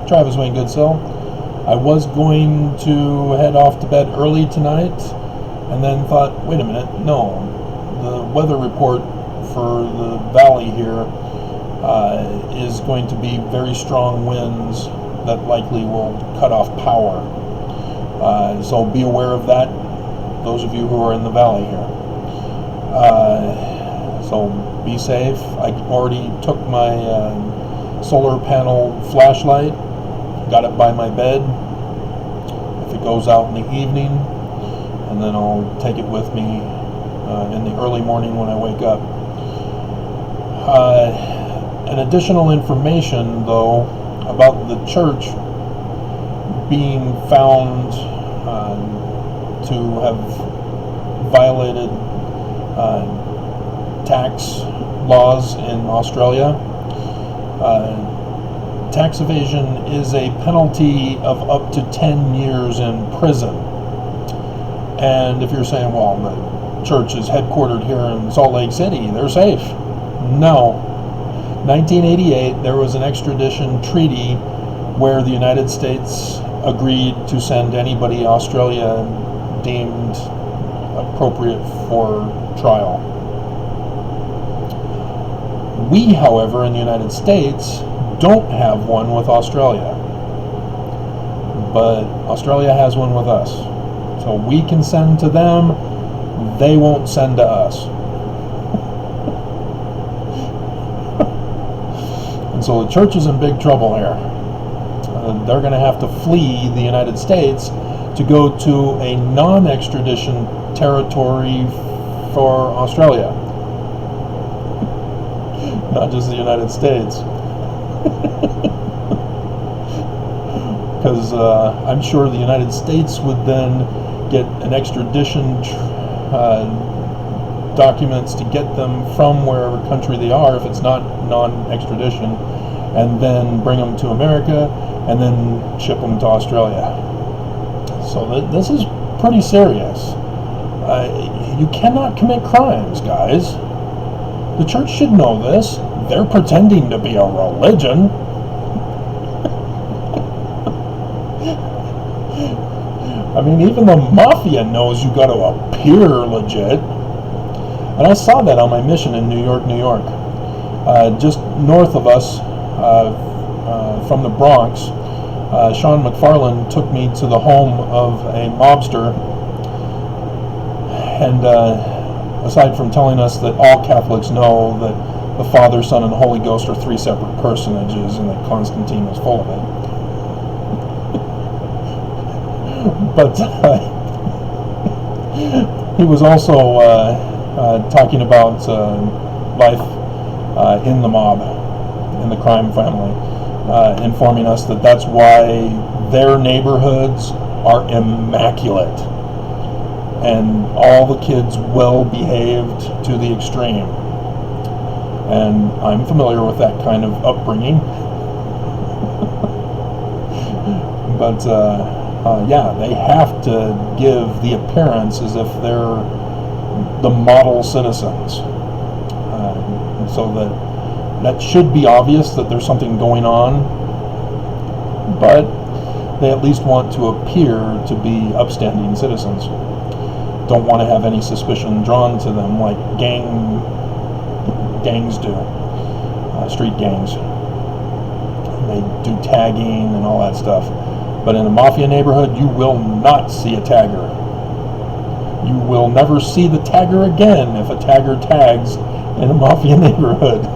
Travis Wayne Goodsill. I was going to head off to bed early tonight, and then thought, wait a minute, no. The weather report for the valley here is going to be very strong winds that likely will cut off power. So be aware of that, those of you who are in the valley here. So be safe. I already took my solar panel flashlight, got it by my bed. If it goes out in the evening, and then I'll take it with me in the early morning when I wake up. An additional information, though, about the church being found to have violated tax laws in Australia. Tax evasion is a penalty of up to 10 years in prison. And if you're saying, well, the church is headquartered here in Salt Lake City, they're safe. No. 1988, there was an extradition treaty where the United States agreed to send anybody Australia deemed appropriate for trial. We, however, in the United States, don't have one with Australia. But Australia has one with us. So we can send to them, they won't send to us. And so the church is in big trouble here. They're going to have to flee the United States to go to a non-extradition territory for Australia. Not just the United States. Because I'm sure the United States would then get an extradition documents to get them from wherever country they are, if it's not non-extradition, and then bring them to America, and then ship them to Australia. So this is pretty serious. You cannot commit crimes, guys. The church should know this. They're pretending to be a religion. I mean, even the mafia knows you got to appear legit. And I saw that on my mission in New York, New York. Just north of us, from the Bronx, Sean McFarland took me to the home of a mobster. And aside from telling us that all Catholics know that the Father, Son, and Holy Ghost are three separate personages and that Constantine was full of it. But he was also talking about life in the mob, in the crime family, informing us that that's why their neighborhoods are immaculate and all the kids well behaved to the extreme. And I'm familiar with that kind of upbringing. But yeah, they have to give the appearance as if they're the model citizens. So that should be obvious that there's something going on, but they at least want to appear to be upstanding citizens. Don't want to have any suspicion drawn to them like gangs do, street gangs. They do tagging and all that stuff. But in a mafia neighborhood, you will not see a tagger. You will never see the tagger again if a tagger tags in a mafia neighborhood.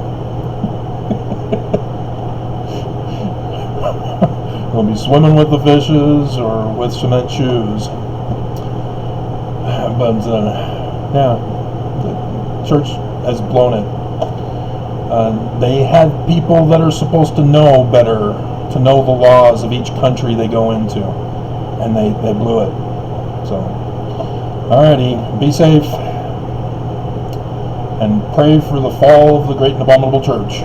They'll be swimming with the fishes or with cement shoes. But yeah, the church has blown it. They have people that are supposed to know better, to know the laws of each country they go into, and they blew it. So, alrighty, be safe, and pray for the fall of the great and abominable church.